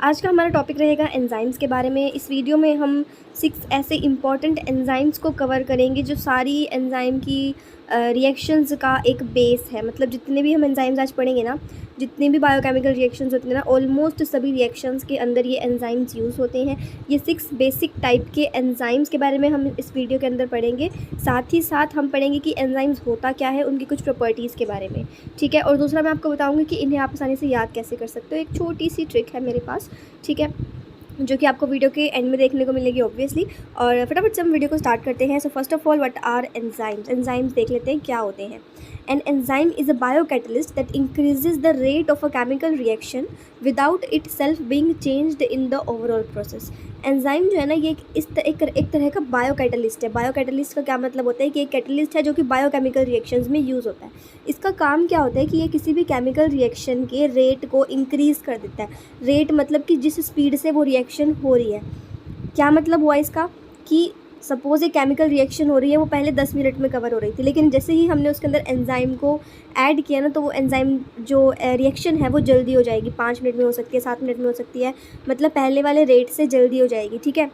आज का हमारा टॉपिक रहेगा एंजाइम्स के बारे में। इस वीडियो में हम 6 ऐसे इम्पॉर्टेंट एंजाइम्स को कवर करेंगे जो सारी एंजाइम की रिएक्शंस का एक बेस है। मतलब जितने भी हम एंजाइम्स आज पढ़ेंगे ना, जितने भी बायोकेमिकल रिएक्शंस होते हैं ना, ऑलमोस्ट सभी रिएक्शंस के अंदर ये एंजाइम्स यूज़ होते हैं। ये 6 बेसिक टाइप के एंजाइम्स के बारे में हम इस वीडियो के अंदर पढ़ेंगे। साथ ही साथ हम पढ़ेंगे कि एंजाइम्स होता क्या है, उनकी कुछ प्रॉपर्टीज़ के बारे में, ठीक है। और दूसरा मैं आपको बताऊँगी कि इन्हें आप आसानी से याद कैसे कर सकते हो। एक छोटी सी ट्रिक है मेरे पास, ठीक है, जो कि आपको वीडियो के एंड में देखने को मिलेगी ऑब्वियसली। और फटाफट से हम वीडियो को स्टार्ट करते हैं। So first of all, what are enzymes? Enzymes देख लेते हैं क्या होते हैं। An enzyme is a biocatalyst that increases the rate of a chemical reaction without itself being changed in the overall process. Enzyme जो है ना, ये एक तरह का बायोकैटलिस्ट है। बायोकैटलिस्ट का क्या मतलब होता है कि एक कैटलिस्ट है जो कि बायोकेमिकल रिएक्शंस में यूज़ होता है। इसका काम क्या होता है कि ये किसी भी केमिकल रिएक्शन के रेट को इंक्रीज़ कर देता है। रेट मतलब कि जिस स्पीड से वो रिएक्शन हो रही है। क्या मतलब हुआ इसका कि सपोज़ एक केमिकल रिएक्शन हो रही है, वो पहले 10 मिनट में कवर हो रही थी, लेकिन जैसे ही हमने उसके अंदर एंजाइम को ऐड किया ना, तो वो एंजाइम जो रिएक्शन है वो जल्दी हो जाएगी। 5 मिनट में हो सकती है, 7 मिनट में हो सकती है, मतलब पहले वाले रेट से जल्दी हो जाएगी, ठीक है।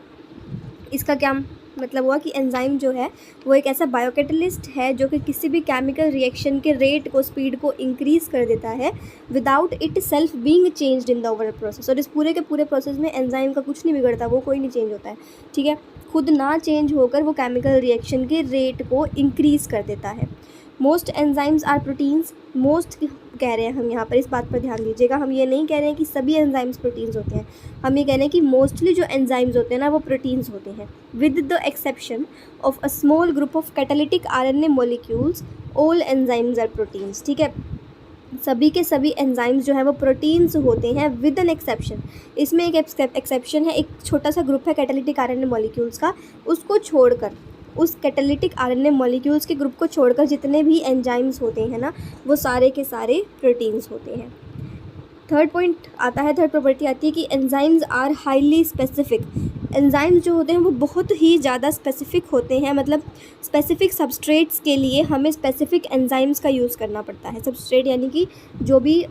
इसका क्या मतलब हुआ कि एंजाइम जो है वो एक ऐसा बायोकैटलिस्ट है जो कि किसी भी केमिकल रिएक्शन के रेट को, स्पीड को इंक्रीज़ कर देता है without it self being changed in the overall process. और इस पूरे के पूरे प्रोसेस में एंजाइम का कुछ नहीं बिगड़ता, वो कोई नहीं चेंज होता है, ठीक है। खुद ना चेंज होकर वो केमिकल रिएक्शन के रेट को इंक्रीज़ कर देता है। Most enzymes are proteins. Most कह रहे हैं हम यहाँ पर, इस बात पर ध्यान दीजिएगा। हम ये नहीं कह रहे हैं कि सभी एंजाइम्स प्रोटीन्स होते हैं, हम ये कह रहे हैं कि मोस्टली जो एंजाइम्स होते हैं ना, वो प्रोटीन्स होते हैं। With the exception of a small group of catalytic RNA molecules, all enzymes are proteins, ठीक है। सभी के सभी एंजाइम्स जो हैं वो प्रोटीन्स होते हैं विद एन एक्सेप्शन। इसमें एक एक्सेप्शन है, एक छोटा सा ग्रुप है कैटालिटिक आरएनए मॉलिक्यूल्स का, उसको छोड़कर, उस कैटालिटिक आरएनए मॉलिक्यूल्स के ग्रुप को छोड़कर जितने भी एंजाइम्स होते हैं ना, वो सारे के सारे प्रोटीन्स होते हैं। थर्ड पॉइंट आता है, थर्ड प्रॉपर्टी आती है कि enzymes are highly specific. Enzymes जो होते हैं वो बहुत ही ज़्यादा स्पेसिफिक होते हैं। मतलब स्पेसिफिक सबस्ट्रेट्स के लिए हमें स्पेसिफिक एंजाइम्स का यूज़ करना पड़ता है। सबस्ट्रेट यानी कि जो भी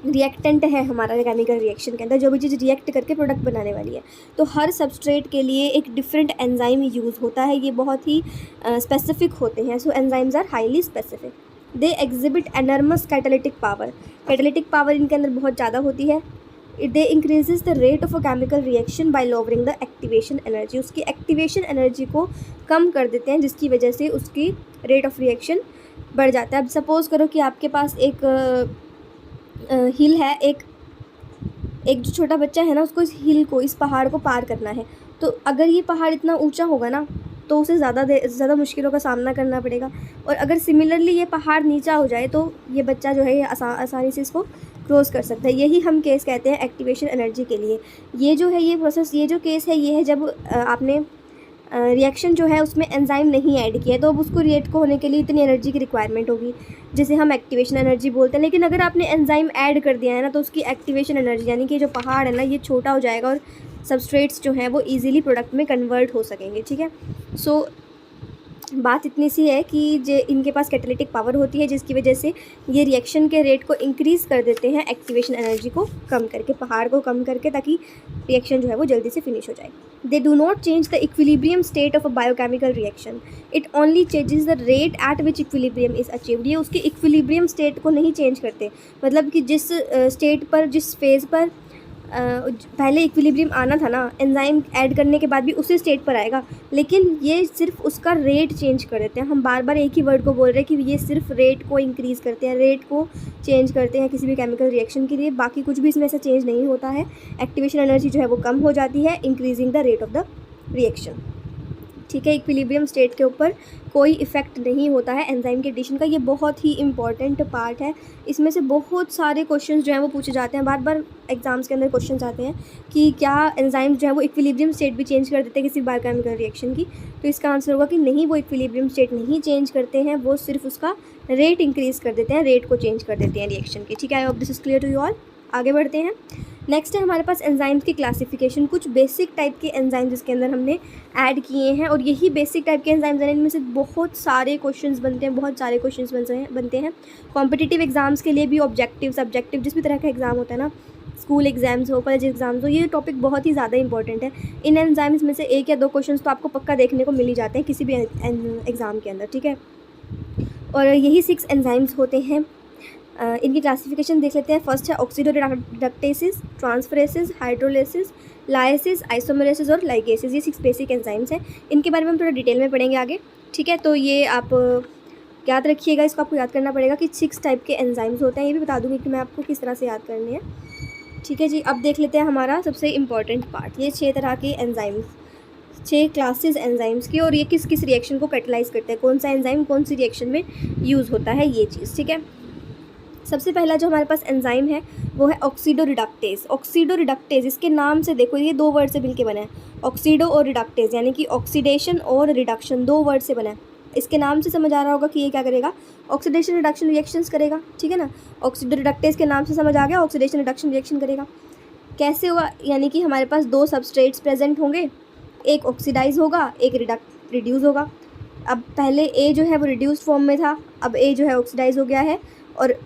रिएक्टेंट है हमारा केमिकल रिएक्शन के अंदर, जो भी चीज़ रिएक्ट करके प्रोडक्ट बनाने वाली है, तो हर सबस्ट्रेट के लिए एक डिफरेंट एंजाइम यूज़ होता है। ये बहुत ही स्पेसिफिक होते हैं। So enzymes are highly specific. They exhibit enormous catalytic power. Catalytic power इनके अंदर बहुत ज़्यादा होती है। They increases the rate of a chemical reaction by lowering the activation energy. उसकी एक्टिवेशन एनर्जी को कम कर देते हैं, जिसकी वजह से उसकी रेट ऑफ रिएक्शन बढ़ जाता है। अब सपोज़ करो कि आपके पास एक हिल है, एक जो छोटा बच्चा है ना, उसको इस हिल को, इस पहाड़ को पार करना है। तो अगर ये पहाड़ इतना ऊंचा होगा ना, तो उसे ज़्यादा मुश्किलों का सामना करना पड़ेगा। और अगर सिमिलरली ये पहाड़ नीचा हो जाए, तो ये बच्चा जो है ये आसानी से इसको क्रॉस कर सकता है। यही हम केस कहते हैं एक्टिवेशन एनर्जी के लिए। ये जो है, ये प्रोसेस, ये जो केस है, ये है जब आपने रिएक्शन जो है उसमें एंजाइम नहीं ऐड किया, तो अब उसको रिएक्ट को होने के लिए इतनी एनर्जी की रिक्वायरमेंट होगी, जिसे हम एक्टिवेशन एनर्जी बोलते हैं। लेकिन अगर आपने एंजाइम ऐड कर दिया है ना, तो उसकी एक्टिवेशन एनर्जी यानी कि जो पहाड़ है ना, ये छोटा हो जाएगा और सबस्ट्रेट्स जो हैं वो इजीली प्रोडक्ट में कन्वर्ट हो सकेंगे, ठीक है। सो बात इतनी सी है कि जो इनके पास कैटालिटिक पावर होती है, जिसकी वजह से ये रिएक्शन के रेट को इंक्रीज़ कर देते हैं, एक्टिवेशन एनर्जी को कम करके, पहाड़ को कम करके, ताकि रिएक्शन जो है वो जल्दी से फिनिश हो जाए। They do not change the equilibrium state of a biochemical reaction, it only changes the rate at which equilibrium is achieved. ये उसके इक्विलिब्रियम स्टेट को नहीं चेंज करते। मतलब कि जिस स्टेट पर, जिस फेज़ पर पहले इक्विलिब्रियम आना था ना, एंजाइम ऐड करने के बाद भी उसी स्टेट पर आएगा, लेकिन ये सिर्फ उसका रेट चेंज कर देते हैं। हम बार बार एक ही वर्ड को बोल रहे हैं कि ये सिर्फ रेट को इंक्रीज़ करते हैं, रेट को चेंज करते हैं किसी भी केमिकल रिएक्शन के लिए। बाकी कुछ भी इसमें से चेंज नहीं होता है। एक्टिवेशन एनर्जी जो है वो कम हो जाती है, increasing the rate of the reaction, ठीक है। इक्विलिब्रियम स्टेट के ऊपर कोई इफ़ेक्ट नहीं होता है एंजाइम के एडिशन का। ये बहुत ही इंपॉर्टेंट पार्ट है। इसमें से बहुत सारे क्वेश्चंस जो हैं वो पूछे जाते हैं, बार बार एग्जाम्स के अंदर क्वेश्चंस आते हैं कि क्या एंजाइम जो है वो इक्विलिब्रियम स्टेट भी चेंज कर देते हैं किसी बायोकेमिकल रिएक्शन की। तो इसका आंसर होगा कि नहीं, वो इक्विलिब्रियम स्टेट नहीं चेंज करते हैं, वो सिर्फ उसका रेट इंक्रीज़ कर देते हैं, रेट को चेंज कर देते हैं रिएक्शन की, ठीक है। I hope this is clear to you all. आगे बढ़ते हैं। नेक्स्ट है हमारे पास एंजाइम्स की क्लासिफिकेशन। कुछ बेसिक टाइप के एंजाइम्स जिसके अंदर हमने ऐड किए हैं, और यही बेसिक टाइप के एंजाइम्स हैं, इनमें से बहुत सारे क्वेश्चंस बनते हैं, बहुत सारे क्वेश्चंस बनते हैं कॉम्पिटिटिव एग्जाम्स के लिए भी, ऑब्जेक्टिव, सब्जेक्टिव, जिस भी तरह का एग्ज़ाम होता है ना, स्कूल एग्ज़ाम्स हो, कॉलेज एग्ज़ाम्स हो, ये टॉपिक बहुत ही ज़्यादा इंपॉर्टेंट है। इन एंजाइम्स में से 1 या 2 क्वेश्चंस तो आपको पक्का देखने को मिल ही जाते हैं किसी भी एग्ज़ाम के अंदर, ठीक है। और यही 6 एंजाइम्स होते हैं। इनकी क्लासिफिकेशन देख लेते हैं। फर्स्ट है ऑक्सीडोरिडक्टेसिस, ट्रांसफरेसिस, हाइड्रोलिसिस, लाइसिस, आइसोमरेसिस और लाइगेसिस। ये 6 बेसिक एंजाइम्स हैं। इनके बारे में हम थोड़ा डिटेल में पढ़ेंगे आगे, ठीक है। तो ये आप याद रखिएगा, इसको आपको याद करना पड़ेगा कि 6 टाइप के एंजाइम्स होते हैं। ये भी बता दूँगी कि मैं आपको किस तरह से याद करने हैं, ठीक है जी। अब देख लेते हैं हमारा सबसे इम्पॉर्टेंट पार्ट, ये 6 तरह के एंजाइम्स, 6 क्लासेस एंजाइम्स की, और ये किस किस रिएक्शन को कैटलाइज करते हैं, कौन सा एंजाइम कौन सी रिएक्शन में यूज़ होता है, ये चीज़, ठीक है। सबसे पहला जो हमारे पास एंजाइम है वो है ऑक्सीडोरिडक्टेज। ऑक्सीडोरिडक्टेज, इसके नाम से देखो ये 2 वर्ड से मिलके बना है, ऑक्सीडो और रिडक्टेज, यानी कि ऑक्सीडेशन और रिडक्शन 2 वर्ड से बना है। इसके नाम से समझ आ रहा होगा कि ये क्या करेगा, ऑक्सीडेशन रिडक्शन रिएक्शंस करेगा, ठीक है ना। ऑक्सीडोरिडक्टेज के नाम से समझ आ गया, ऑक्सीडेशन रिडक्शन रिएक्शन करेगा। कैसे होगा, यानी कि हमारे पास 2 सबस्ट्रेट्स प्रेजेंट होंगे, एक ऑक्सीडाइज होगा, एक रिड्यूस होगा। अब पहले ए जो है वो रिड्यूस्ड फॉर्म में था, अब ए जो है ऑक्सीडाइज हो गया है और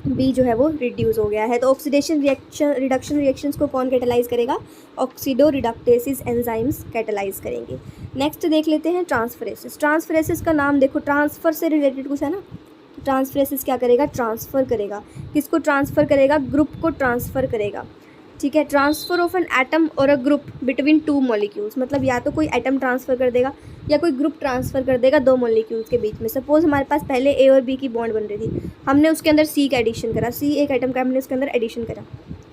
बी जो है वो रिड्यूस हो गया है। तो ऑक्सीडेशन रिडक्शन रिएक्शंस को कौन कैटलाइज करेगा, ऑक्सीडो रिडक्टेसिस एंजाइम्स कैटलाइज करेंगे। नेक्स्ट देख लेते हैं ट्रांसफरेसिस। ट्रांसफरेसिस का नाम देखो, ट्रांसफ़र से रिलेटेड कुछ है ना। ट्रांसफरेसिस क्या करेगा, ट्रांसफ़र करेगा। किसको ट्रांसफ़र करेगा, ग्रुप को ट्रांसफ़र करेगा, ठीक है। ट्रांसफ़र ऑफ एन एटम और अ ग्रुप बिटवीन 2 मॉलिक्यूल्स, मतलब या तो कोई एटम ट्रांसफ़र कर देगा या कोई ग्रुप ट्रांसफ़र कर देगा 2 मॉलिक्यूल्स के बीच में। सपोज़ हमारे पास पहले ए और बी की बॉन्ड बन रही थी, हमने उसके अंदर सी का एडिशन करा, सी एक एटम का हमने उसके अंदर एडिशन करा,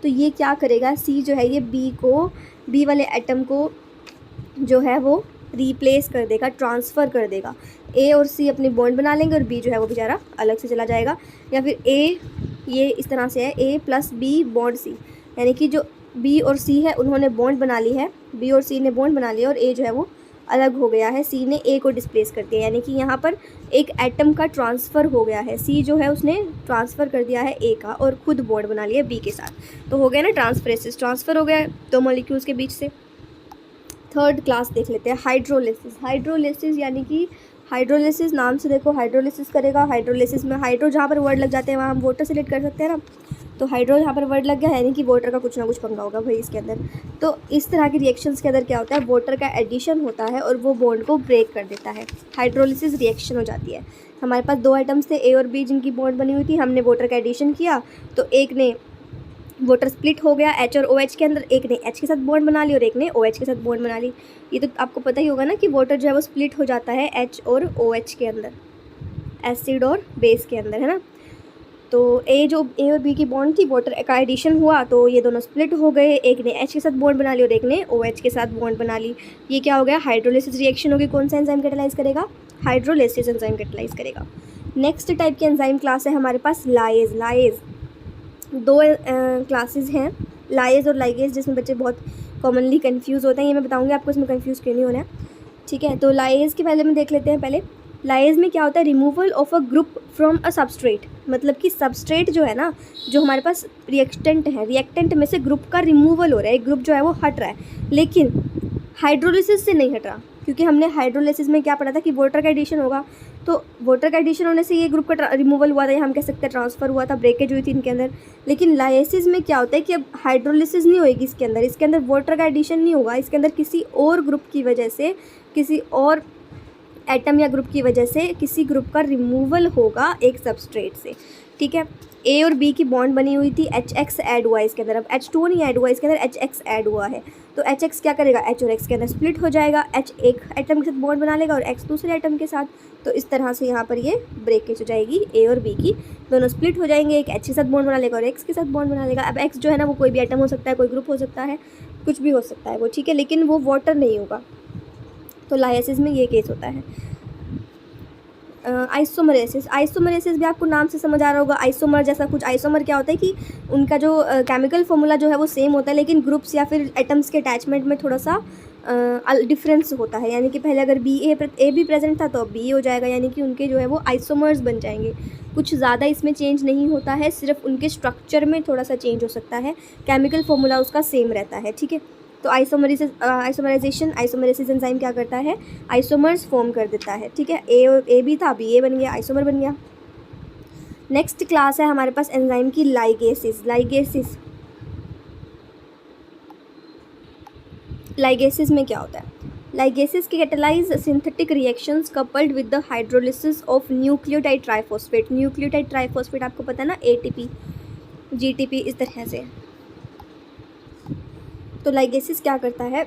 तो ये क्या करेगा, सी जो है ये बी वाले एटम को जो है वो रिप्लेस कर देगा, ट्रांसफ़र कर देगा। ए और सी अपनी बॉन्ड बना लेंगे और बी जो है वो बेचारा अलग से चला जाएगा। या फिर ए, ये इस तरह से है, ए प्लस बी बॉन्ड सी, यानी कि जो बी और सी है उन्होंने बॉन्ड बना ली है, बी और सी ने बॉन्ड बना लिया और ए जो है वो अलग हो गया है, सी ने ए को डिस्प्लेस कर दिया, यानी कि यहाँ पर एक एटम का ट्रांसफ़र हो गया है। सी जो है उसने ट्रांसफ़र कर दिया है ए का और खुद बॉन्ड बना लिया बी के साथ, तो हो गया ना ट्रांसफरेसिस, ट्रांसफ़र हो गया 2 मॉलिक्यूल्स के बीच से। थर्ड क्लास देख लेते हैं, हाइड्रोलिसिस। हाइड्रोलिसिस यानी कि हाइड्रोलिसिस नाम से देखो, हाइड्रोलिसिस करेगा। हाइड्रोलिसिस में हाइड्रो जहाँ पर वर्ड लग जाते हैं वहाँ हम वाटर सेलेक्ट कर सकते हैं ना, तो हाइड्रो यहाँ पर वर्ड लग गया, यानी कि वाटर का कुछ ना कुछ पंगा होगा भाई इसके अंदर। तो इस तरह की रिएक्शंस के अंदर क्या होता है, वाटर का एडिशन होता है और वो बॉन्ड को ब्रेक कर देता है, हाइड्रोलिसिस रिएक्शन हो जाती है। हमारे पास 2 आइटम्स थे, ए और बी, जिनकी बॉन्ड बनी हुई थी, हमने वाटर का एडिशन किया तो एक ने वाटर स्प्लिट हो गया एच और ओ एच के अंदर, एक ने एच के साथ बॉन्ड बना ली और एक ने ओ एच के साथ बॉन्ड बना ली। ये तो आपको पता ही होगा ना कि वाटर जो है वो स्प्लिट हो जाता है एच और ओ एच के अंदर, एसिड और बेस के अंदर, है ना। तो ए और बी की बॉन्ड थी, वाटर का एडिशन हुआ तो ये दोनों स्प्लिट हो गए, एक ने एच के साथ बॉन्ड बना ली और एक ने ओ एच के साथ बॉन्ड बना ली। ये क्या हो गया, हाइड्रोलिसिस रिएक्शन होगी। कौन सा एंजाइम कैटलाइज करेगा, हाइड्रोलिसिस एंजाइम कैटलाइज करेगा। नेक्स्ट टाइप के एंजाइम क्लास है हमारे पास लाइज। लाइज 2 क्लासेस हैं, लाइज और लाइगेज, जिसमें बच्चे बहुत कॉमनली कंफ्यूज होते हैं। ये मैं बताऊंगी आपको इसमें कंफ्यूज क्यों नहीं होना है, ठीक है। तो लाइज के पहले में देख लेते हैं। पहले लाइज में क्या होता है, removal of a group from a substrate, मतलब कि सबस्ट्रेट जो है ना, जो हमारे पास रिएक्टेंट है, रिएक्टेंट में से ग्रुप का रिमूवल हो रहा है, एक ग्रुप जो है वो हट रहा है, लेकिन हाइड्रोलिसिस से नहीं हट रहा, क्योंकि हमने हाइड्रोलिसिस में क्या पढ़ा था कि वाटर का एडिशन होगा, तो वाटर का एडिशन होने से ये ग्रुप का रिमूवल हुआ था, या हम कह सकते हैं ट्रांसफ़र हुआ था, ब्रेकेज हुई थी इनके अंदर। लेकिन लाइसिस में क्या होता है कि अब हाइड्रोलिसिस नहीं होएगी इसके अंदर वाटर का एडिशन नहीं होगा, इसके अंदर किसी और ग्रुप की वजह से, किसी और एटम या ग्रुप की वजह से किसी ग्रुप का रिमूवल होगा एक सबस्ट्रेट से, ठीक है। ए और बी की बॉन्ड बनी हुई थी, HX ऐड हुआ है इसके अंदर, अब H2 नहीं ऐड हुआ इसके अंदर, HX ऐड हुआ है, तो HX क्या करेगा, H और X के अंदर स्प्लिट हो जाएगा, H एक एटम के साथ बॉन्ड बना लेगा और X दूसरे एटम के साथ, तो इस तरह से यहाँ पर ये ब्रेकेज हो जाएगी, ए और बी की दोनों स्प्लिट हो जाएंगे, एक H के साथ बॉन्ड बना लेगा और X के साथ बॉन्ड बना लेगा। अब X जो है ना वो कोई भी एटम हो सकता है, कोई ग्रुप हो सकता है, कुछ भी हो सकता है वो, ठीक है, लेकिन वो वाटर नहीं होगा, तो लाइसिस में ये केस होता है। आइसोमरेसिस। आइसोमरेसिस भी आपको नाम से समझ आ रहा होगा, आइसोमर जैसा कुछ। आइसोमर क्या होता है कि उनका जो केमिकल फॉर्मूला जो है वो सेम होता है, लेकिन ग्रुप्स या फिर एटम्स के अटैचमेंट में थोड़ा सा डिफरेंस होता है, यानी कि पहले अगर ए भी प्रेजेंट था तो अब बी हो जाएगा, यानी कि उनके जो है वो आइसोमर्स बन जाएंगे। कुछ ज़्यादा इसमें चेंज नहीं होता है, सिर्फ उनके स्ट्रक्चर में थोड़ा सा चेंज हो सकता है, केमिकल फॉर्मूला उसका सेम रहता है, ठीक है। तो आइसोमराइजेशन एंजाइम क्या करता है, आइसोमर्स फॉर्म कर देता है, ठीक है। ए भी था, बी ए बन गया, आइसोमर बन गया। नेक्स्ट क्लास है हमारे पास एंजाइम की लाइगेसिस। लाइगेसिस लाइगेसिस में क्या होता है? लाइगेसिस के catalyse synthetic reactions coupled with the hydrolysis of nucleotide triphosphate. Nucleotide triphosphate आपको पता है ना, ATP, GTP, इस तरह से। तो लाइगेसिस क्या करता है?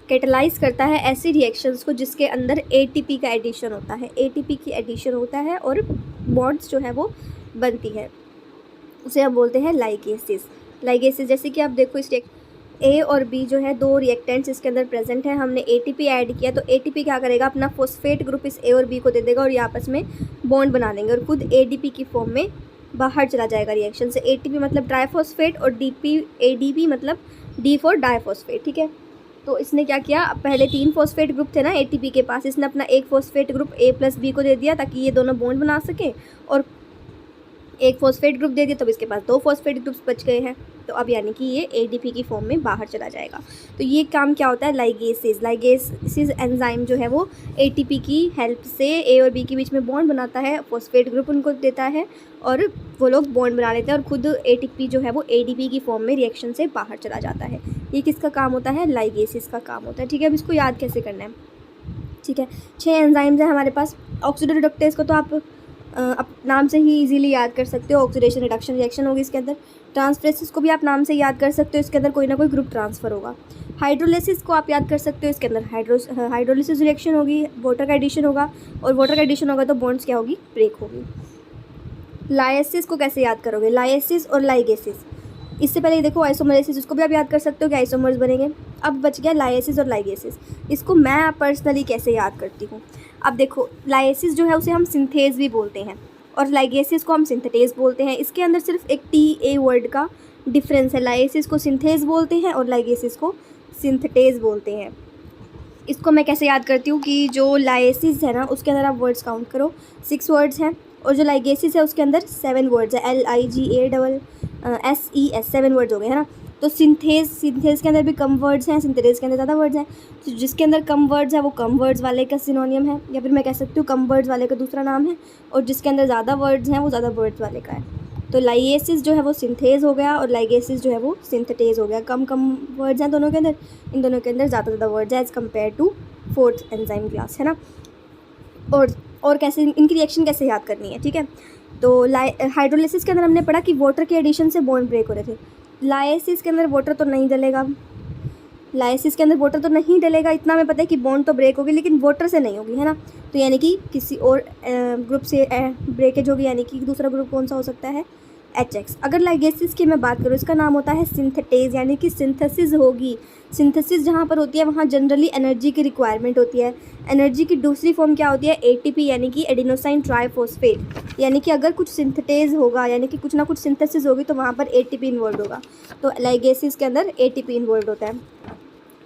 कैटालाइज करता है ऐसी रिएक्शंस को जिसके अंदर ATP का एडिशन होता है, ATP की एडिशन होता है और बॉन्ड्स जो है वो बनती है, उसे हम बोलते हैं लाइगेसिस। लाइगेसिस जैसे कि आप देखो, इस A और B जो है दो रिएक्टेंट्स इसके अंदर प्रेजेंट है, हमने ATP ऐड किया तो ATP क्या करेगा, अपना फॉस्फेट ग्रुप इस A और B को दे देगा और ये आपस में बॉन्ड बना लेंगे और खुद ADP की फॉर्म में बाहर चला जाएगा रिएक्शन से। ATP मतलब ट्राइफॉस्फेट और ADP मतलब D फॉर डाइफॉस्फेट, ठीक है। तो इसने क्या किया, पहले 3 फॉस्फेट ग्रुप थे ना ATP के पास, इसने अपना एक फॉस्फेट ग्रुप A+B को दे दिया ताकि ये दोनों बॉन्ड बना सकें, और एक फॉस्फेट ग्रुप दे दिया तो इसके पास 2 फॉस्फेट ग्रुप्स बच गए हैं। तो अब यानी कि ये ADP की फॉर्म में बाहर चला जाएगा। तो ये काम क्या होता है, लाइगेसिस एंजाइम जो है वो ATP की हेल्प से A और B के बीच में बॉन्ड बनाता है, फॉस्फेट ग्रुप उनको देता है और वो लोग बॉन्ड बना लेते हैं और खुद ATP जो है वो ADP की फॉर्म में रिएक्शन से बाहर चला जाता है। ये किसका काम होता है, लाइगेसिस का काम होता है, ठीक है। अब इसको याद कैसे करना है, ठीक है। 6 एंजाइम्स हैं हमारे पास। ऑक्सीडेटिव रिडक्टेज को तो आप नाम से ही इजीली याद कर सकते हो, ऑक्सीडेशन रिडक्शन रिएक्शन होगी इसके अंदर। ट्रांसफरेसिस को भी आप नाम से याद कर सकते हो, इसके अंदर कोई ना कोई ग्रुप ट्रांसफ़र होगा। हाइड्रोलिसिस को आप याद कर सकते हो, इसके अंदर हाइड्रोलिसिस रिएक्शन होगी, वाटर का एडिशन होगा और वाटर का एडिशन होगा तो बॉन्ड्स क्या होगी, ब्रेक होगी। लाइसिस को कैसे याद करोगे, लाइसिस और लाइगेसिस। इससे पहले देखो आइसोमरेसिस, उसको भी आप याद कर सकते हो कि आइसोमर्स बनेंगे। अब बच गया लाइसिस और लाइगेसिस। इसको मैं पर्सनली कैसे याद करती हूँ, अब देखो लाइसिस जो है उसे हम सिंथेज भी बोलते हैं और लाइगेसिस को हम सिंथेटेज बोलते हैं। इसके अंदर सिर्फ एक TA वर्ड का डिफरेंस है, लाइसिस को सिंथेज बोलते हैं और लाइगेसिस को सिंथेटेज बोलते हैं। इसको मैं कैसे याद करती हूँ कि जो लाइसिस है ना उसके अंदर आप वर्ड्स काउंट करो, 6 वर्ड्स हैं, और जो लाइगेसिस है उसके अंदर 7 वर्ड्स है, LIGASSES 7 वर्ड्स हो गए, है ना। तो सिंथेज के अंदर भी कम वर्ड्स हैं, सिंथेटेज के अंदर ज़्यादा वर्ड्स हैं। तो जिसके अंदर कम वर्ड्स है वो कम वर्ड्स वाले का सिनोनियम है, या फिर मैं कह सकती हूँ कम वर्ड्स वाले का दूसरा नाम है, और जिसके अंदर ज़्यादा वर्ड्स हैं वो ज़्यादा वर्ड्स वाले का है। तो लाइगेसिस जो है वो सिंथेज हो गया और लाइगेसिस जो है वो सिंथेटेज हो गया। कम वर्ड्स हैं दोनों के अंदर, इन दोनों के अंदर ज़्यादा वर्ड्स हैं as compare to 4th enzyme class, है ना। और कैसे इनकी रिएक्शन कैसे याद करनी है, ठीक है। तो हाइड्रोलिसिस के अंदर हमने पढ़ा कि वाटर के एडिशन से बॉन्ड ब्रेक हो रहे थे। लाइसिस के अंदर वाटर तो नहीं डलेगा, लाइसिस के अंदर वाटर तो नहीं डलेगा, इतना हमें पता है कि बॉन्ड तो ब्रेक होगी लेकिन वाटर से नहीं होगी, है ना। तो यानी कि किसी और ग्रुप से ब्रेकेज होगी, यानी कि दूसरा ग्रुप कौन सा हो सकता है, HX। अगर लाइगेसिस की मैं बात करूँ, इसका नाम होता है सिंथेटेज, यानी कि सिंथेसिस होगी। सिंथेसिस जहाँ पर होती है वहाँ जनरली एनर्जी की रिक्वायरमेंट होती है। एनर्जी की दूसरी फॉर्म क्या होती है, ATP, यानी कि एडिनोसाइन ट्राइफॉस्फेट। यानी कि अगर कुछ सिंथेटेज होगा, यानी कि कुछ ना कुछ सिंथेसिस होगी तो वहाँ पर ATP इन्वॉल्व होगा। तो लाइगेसिस के अंदर ATP इन्वॉल्व होता है,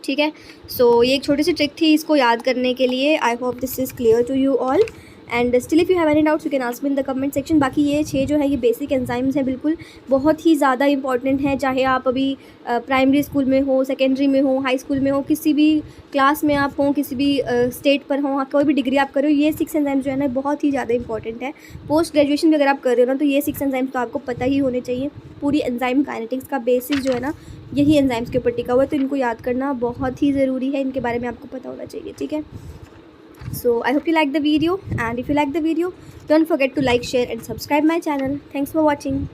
ठीक है। सो ये एक छोटी सी ट्रिक थी इसको याद करने के लिए। I hope this is clear to you all, and still if you have any doubts you can ask me in the comment section. बाकी ये 6 जो है ये बेसिक एंजाइम्स हैं, बिल्कुल बहुत ही ज़्यादा इंपॉर्टेंट हैं, चाहे आप अभी प्राइमरी स्कूल में हो, सेकेंडरी में हो, हाई स्कूल में हो, किसी भी क्लास में आप हों, किसी भी स्टेट पर हों, कोई भी डिग्री आप कर रहे हो, ये 6 एंजाइम्स जो है ना बहुत ही ज़्यादा इंपॉर्टेंट है। पोस्ट ग्रेजुएशन भी अगर आप कर रहे हो ना तो ये 6 एंजाइम्स तो आपको पता ही होने चाहिए। पूरी एंजाइम काइनेटिक्स का बेसिस जो है ना यही एंजाइम्स के ऊपर टिका हुआ है, तो इनको याद करना बहुत ही ज़रूरी है, इनके बारे में आपको पता होना चाहिए, ठीक है। So I hope you like the video, and if you like the video don't forget to like, share and subscribe my channel. Thanks for watching.